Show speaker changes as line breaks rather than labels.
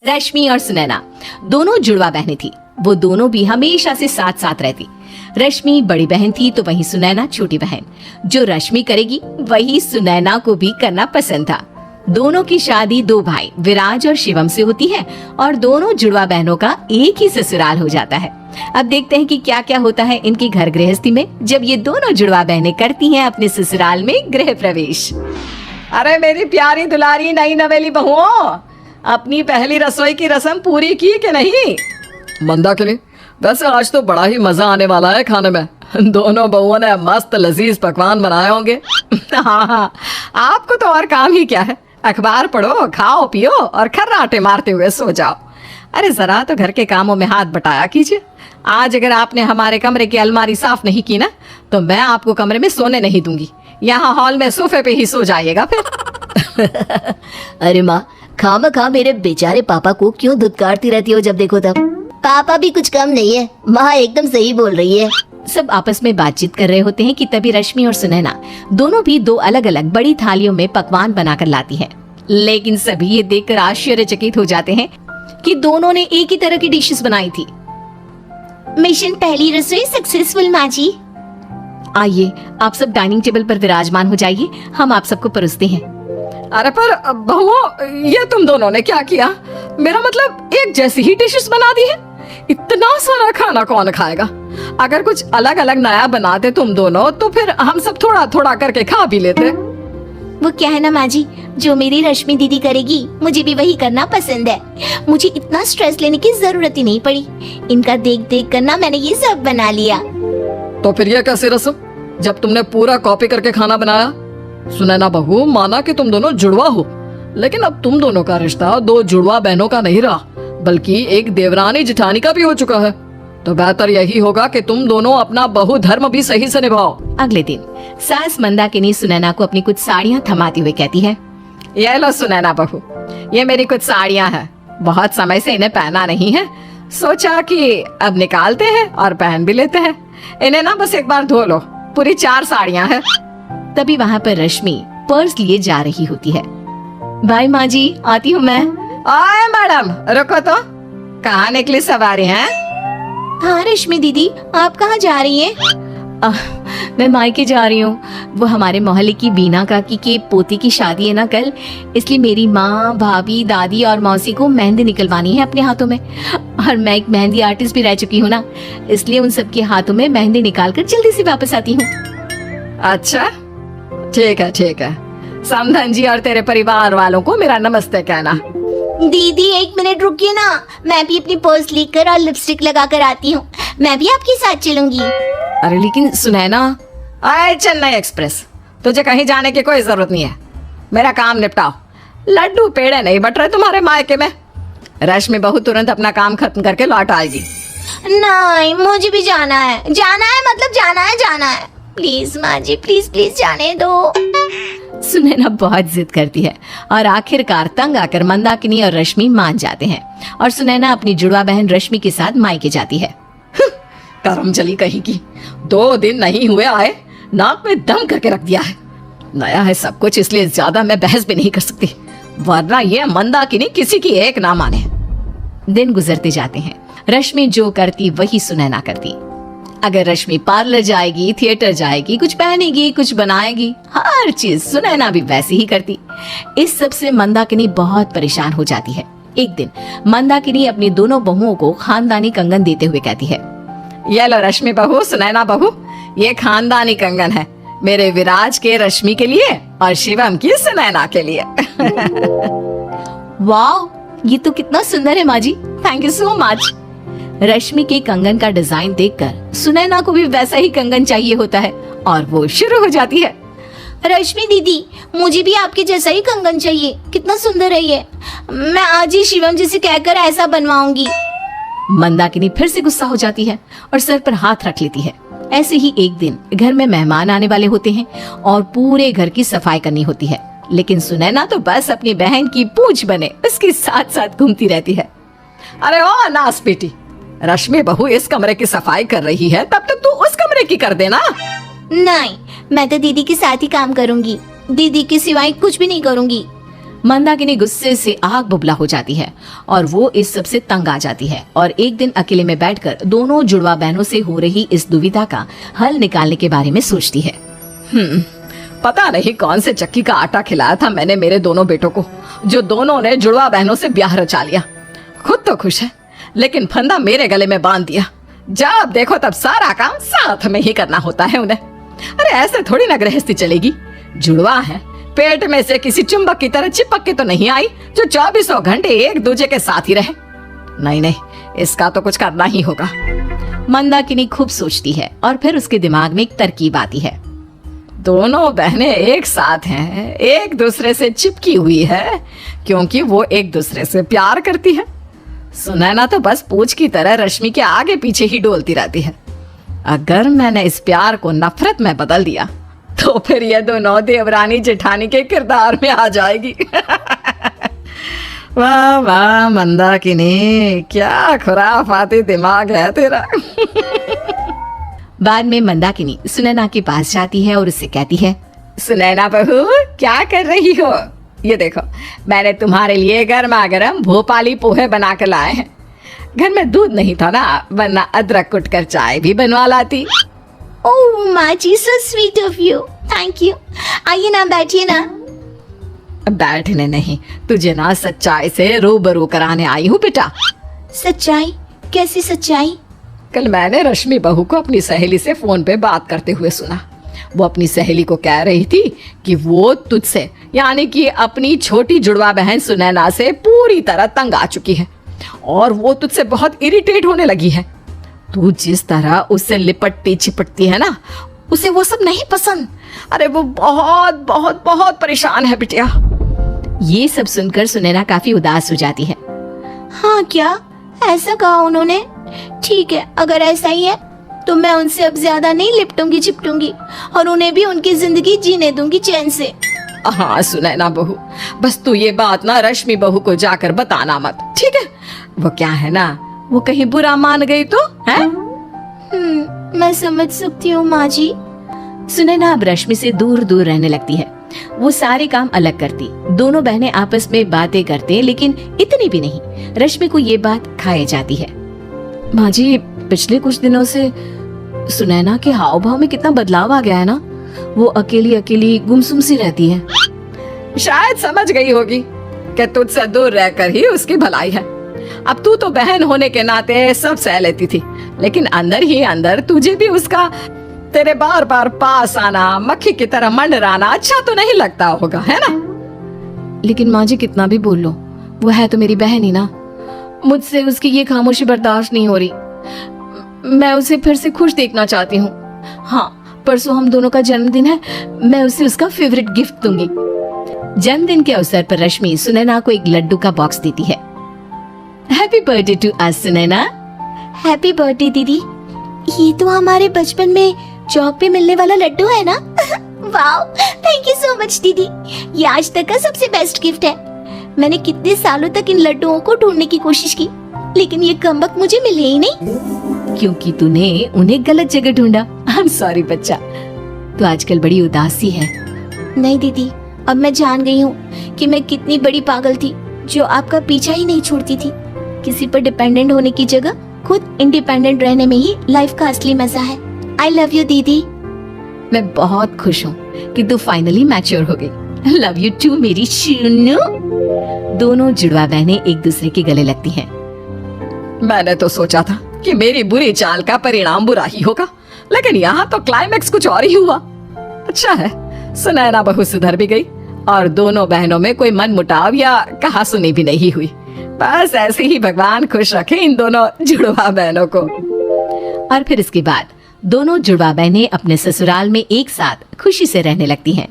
रश्मि और सुनैना दोनों जुड़वा बहनें थी। वो दोनों भी हमेशा से साथ साथ रहती। रश्मि बड़ी बहन थी तो वहीं सुनैना छोटी बहन। जो रश्मि करेगी वही सुनैना को भी करना पसंद था। दोनों की शादी दो भाई विराज और शिवम से होती है और दोनों जुड़वा बहनों का एक ही ससुराल हो जाता है। अब देखते हैं कि क्या क्या होता है इनकी घर गृहस्थी में जब ये दोनों जुड़वा बहनें करती हैं अपने ससुराल में गृह प्रवेश।
अरे मेरी प्यारी दुलारी नई नवेली बहुओं, अपनी पहली रसोई की रस्म पूरी की कि नहीं? मंदाकिनी, वैसे आज तो बड़ा ही मजा आने वाला है खाने में। दोनों बहुओं ने मस्त लजीज पकवान बनाए होंगे। हाँ, आपको तो और काम ही क्या है, अखबार पढ़ो, खाओ पियो और खर्राटे मारते हुए सो जाओ। अरे जरा तो घर के कामों में हाथ बटाया कीजिए। आज अगर आपने हमारे कमरे की अलमारी साफ नहीं की ना तो मैं आपको कमरे में सोने नहीं दूंगी। यहाँ हॉल में सोफे पे ही सो जाइएगा फिर।
अरे माँ, खामखा मेरे बेचारे पापा को क्यों धुतकारती रहती हो जब देखो तब। पापा भी कुछ कम नहीं है, माँ एकदम सही बोल रही है।
सब आपस में बातचीत कर रहे होते हैं कि तभी रश्मि और सुनैना दोनों भी दो अलग अलग बड़ी थालियों में पकवान बनाकर लाती हैं। लेकिन सभी ये देखकर आश्चर्यचकित हो जाते हैं कि दोनों ने एक ही तरह की डिशेस बनाई थी।
मिशन पहली रसोई सक्सेसफुल माँ जी।
आइए आप सब डाइनिंग टेबल पर विराजमान हो जाइए, हम आप सबको परोसते हैं।
अरे पर बहुओं, ये तुम दोनों ने क्या किया? मेरा मतलब एक जैसी ही डिशेस बना दी है। इतना सारा खाना कौन खाएगा? अगर कुछ अलग अलग नया बनाते तुम दोनों तो फिर हम सब थोड़ा थोड़ा करके खा भी लेते।
वो क्या है ना माँ जी, जो मेरी रश्मि दीदी करेगी मुझे भी वही करना पसंद है। मुझे इतना स्ट्रेस लेने की जरूरत ही नहीं पड़ी। इनका देख देख कर ना मैंने ये सब बना लिया।
तो फिर ये कैसे रस्म जब तुमने पूरा कॉपी करके खाना बनाया? सुनैना बहू, माना कि तुम दोनों जुड़वा हो, लेकिन अब तुम दोनों का रिश्ता दो जुड़वा बहनों का नहीं रहा बल्कि एक देवरानी जिठानी का भी हो चुका है। तो बेहतर यही होगा कि तुम दोनों अपना बहु धर्म भी सही से निभाओ।
अगले दिन सास मंदाकिनी सुनैना को अपनी कुछ साड़ियाँ थमाती हुए कहती है,
ये लो सुनैना बहू, ये मेरी कुछ साड़ियाँ हैं। बहुत समय से इन्हें पहना नहीं है, सोचा कि अब निकालते हैं और पहन भी लेते हैं। इन्हें ना बस एक बार धो लो, पूरी 4 साड़ियाँ हैं।
तभी वहाँ पर रश्मि पर्स लिए जा रही होती है। भाई माँ जी, आती हूँ मैं।
आए मैडम, रुको तो, कहाँ निकली सवारी है?
हाँ रश्मि दीदी, आप कहाँ जा रही हैं?
मैं मायके जा रही हूँ। वो हमारे मोहल्ले की बीना काकी के पोती की शादी है ना कल, इसलिए मेरी माँ, भाभी, दादी और मौसी को मेहंदी निकलवानी है अपने हाथों में। और मैं एक मेहंदी आर्टिस्ट भी रह चुकी हूँ ना, इसलिए उन सबके हाथों में मेहंदी निकाल कर जल्दी से वापस आती हूँ।
अच्छा, ठीक है ठीक है। समधन जी और तेरे परिवार वालों को मेरा नमस्ते कहना।
दीदी 1 मिनट रुकिए ना, मैं भी अपनी पर्स लेकर और लिपस्टिक लगा कर आती हूँ। मैं भी आपके साथ चलूंगी।
अरे लेकिन सुनैना।
आए चेन्नई एक्सप्रेस, तुझे कहीं जाने की कोई जरूरत नहीं है। मेरा काम निपटाओ। लड्डू पेड़े नहीं बट रहे तुम्हारे मायके में। रश्मि बहू तुरंत अपना काम खत्म करके लौट आएगी।
नहीं, मुझे भी जाना है। जाना है मतलब जाना है, जाना है। प्लीज माँ जी, प्लीज प्लीज जाने दो।
सुनैना बहुत जिद करती है और आखिरकार तंग आकर मंदाकिनी और रश्मि मान जाते हैं और सुनैना अपनी जुड़वा बहन रश्मि के साथ मायके जाती है।
करम चली कहीं की, 2 दिन नहीं हुए आए, नाक में दम करके रख दिया है। नया है सब कुछ, इसलिए ज्यादा मैं बहस भी नहीं कर सकती, वरना ये मंदाकिनी किसी की एक ना माने।
दिन गुजरते जाते हैं। रश्मि जो करती वही सुनैना करती। अगर रश्मि पार्लर जाएगी, थिएटर जाएगी, कुछ पहनेगी, कुछ बनाएगी, हर चीज सुनैना भी वैसे ही करती। इस सब से मंदाकिनी बहुत परेशान हो जाती है। एक दिन मंदाकिनी अपनी दोनों बहुओं को खानदानी कंगन देते हुए कहती है,
ये लो रश्मि बहू, सुनैना बहू, ये खानदानी कंगन है, मेरे विराज के रश्मि के लिए और शिवम की सुनैना के लिए।
वाह, ये तो कितना सुंदर है माँ जी, थैंक यू सो मच। रश्मि के कंगन का डिजाइन देखकर सुनैना को भी वैसा ही कंगन चाहिए होता है और वो शुरू हो जाती है।
रश्मि दीदी, मुझे भी आपके जैसा ही कंगन चाहिए, कितना सुंदर है ये। मैं आज ही शिवम जी से कहकर ऐसा बनवाऊंगी।
मंदाकिनी फिर से गुस्सा हो जाती है और सर पर हाथ रख लेती है। ऐसे ही एक दिन घर में मेहमान आने वाले होते हैं और पूरे घर की सफाई करनी होती है, लेकिन सुनैना तो बस अपनी बहन की पूंछ बने उसके साथ साथ घूमती रहती है।
अरे ओ नास बेटी, रश्मि बहू इस कमरे की सफाई कर रही है, तब तक तू उस कमरे की कर देना।
नहीं, मैं तो दीदी के साथ ही काम करूंगी, दीदी के सिवाय कुछ भी नहीं करूंगी।
मंदाकिनी गुस्से से आग बुबला हो जाती है और वो इस सब से तंग आ जाती है और एक दिन अकेले में बैठकर दोनों जुड़वा बहनों से हो रही इस दुविधा का हल निकालने के बारे में सोचती है।
पता नहीं कौन से चक्की का आटा खिलाया था मैंने मेरे दोनों बेटों को, जो दोनों ने जुड़वा बहनों से ब्याह रचा लिया। खुद तो खुश है, लेकिन फंदा मेरे गले में बांध दिया। जब देखो तब सारा काम साथ में ही करना होता है उन्हें। अरे ऐसे थोड़ी ना गृहस्थी चलेगी। जुड़वा है, पेट में से किसी चुंबक की तरह चिपक के तो नहीं आई जो 24 घंटे एक दूसरे के साथ ही रहे। नहीं नहीं, इसका तो कुछ करना ही होगा।
मंदाकिनी खूब सोचती है और फिर उसके दिमाग में एक तरकीब आती है।
दोनों बहनें एक साथ हैं, एक दूसरे से चिपकी हुई है क्योंकि वो एक दूसरे से प्यार करती है। सुनैना तो बस पूंछ की तरह रश्मि के आगे पीछे ही डोलती रहती है। अगर मैंने इस प्यार को नफरत में बदल दिया तो फिर ये दोनों देवरानी जेठानी के किरदार में आ जाएगी। वाह वाह मंदाकिनी, क्या खुराफाती दिमाग है तेरा।
बाद में मंदाकिनी सुनैना के पास जाती है और उससे कहती है,
सुनैना बहू, क्या कर रही हो? ये देखो, मैंने तुम्हारे लिए गर्मा गर्म भोपाली पोहे बना कर लाए हैं। घर में दूध नहीं था ना, वरना अदरक कुट कर चाय भी बनवा लाती।
ओह माँ जी, so sweet of you, thank you. आइए ना, बैठिए ना।
बैठने नहीं, तुझे ना सच्चाई से रूबरू कराने आई हूँ बेटा।
सच्चाई? कैसी सच्चाई?
कल मैंने रश्मि बहू को अपनी सहेली से फोन पे बात करते हुए सुना। वो अपनी सहेली को कह रही थी कि वो तुझसे, यानी कि अपनी छोटी जुड़वा बहन सुनैना से पूरी तरह तंग आ चुकी है और वो तुझसे बहुत इरिटेट होने लगी है। तू जिस तरह उससे लिपटती चिपटती है ना, उसे वो सब नहीं पसंद। अरे वो बहुत बहुत बहुत परेशान है बिटिया।
ये सब सुनकर सुनैना काफी उदास हो जाती है।
हाँ क्या? ऐसा कहा उन्होंने? ठीक है, अगर ऐसा ही है तो मैं उनसे अब ज्यादा नहीं लिपटूंगी चिपटूंगी और उन्हें भी उनकी जिंदगी जीने दूंगी चैन से।
हाँ सुनैना बहू, बस तू ये बात ना रश्मि बहू को जाकर बताना मत, ठीक है? वो क्या है ना, वो कहीं बुरा मान गई तो है।
मैं समझ सकती हूँ माँ जी।
सुनैना अब रश्मि से दूर दूर रहने लगती है। वो सारे काम अलग करती, दोनों बहनें आपस में बातें करते, लेकिन इतनी भी नहीं। रश्मि को ये बात खाए जाती है। माँ जी, पिछले कुछ दिनों से सुनैना के हाव भाव में कितना बदलाव आ गया है ना। वो अकेली अकेली गुमसुम सी रहती है।
शायद समझ गई होगी कि तुझसे दूर रहकर ही उसकी भलाई है। अब तू तो बहन होने के नाते सब सह लेती थी, लेकिन अंदर ही अंदर तुझे भी उसका, तेरे बार बार पास आना, मक्खी की तरह मंडराना अच्छा तो नहीं लगता होगा, है ना?
लेकिन माँ जी, कितना भी बोल लो, वो है तो मेरी बहन ही ना। मुझसे उसकी ये खामोशी बर्दाश्त नहीं हो रही। मैं उसे फिर से खुश देखना चाहती हूँ। हाँ, परसों हम दोनों का जन्मदिन है, मैं उसे उसका फेवरेट गिफ्ट दूंगी। जन्मदिन के अवसर पर रश्मि सुनैना को एक लड्डू का बॉक्स देती है। Happy birthday to us Sunaina.
Happy birthday दीदी। ये तो हमारे बचपन में चौक पे मिलने वाला लड्डू है ना? Wow, thank you so much दीदी। ये आज तक का सबसे बेस्ट गिफ्ट है। मैंने कितने सालों तक इन लड्डुओं को ढूंढने की कोशिश की, लेकिन ये कमबख्त मुझे मिले ही नहीं।
क्योंकि तूने उन्हें गलत जगह ढूंढा। आई एम सॉरी बच्चा, तू आजकल बड़ी उदासी है।
नहीं दीदी, अब मैं जान गई हूँ कि मैं कितनी बड़ी पागल थी जो आपका पीछा ही नहीं छोड़ती थी। किसी पर डिपेंडेंट होने की जगह खुद इंडिपेंडेंट रहने में ही लाइफ का असली मजा है। आई लव यू दीदी।
मैं बहुत खुश हूँ कि तू फाइनली मैच्योर हो गई। लव यू टू मेरी शुनू। दोनों जुड़वा बहनें एक दूसरे के गले लगती हैं।
मैंने तो सोचा था कि मेरी बुरी चाल का परिणाम बुरा ही होगा, लेकिन यहाँ तो क्लाइमेक्स कुछ और ही हुआ। अच्छा है, सुनैना बहू सुधर भी गई और दोनों बहनों में कोई मनमुटाव या कहासुनी भी नहीं हुई। बस ऐसे ही भगवान खुश रखे इन दोनों जुड़वा बहनों को।
और फिर इसके बाद दोनों जुड़वा बहनें अपने ससुराल में एक साथ खुशी से रहने लगती हैं।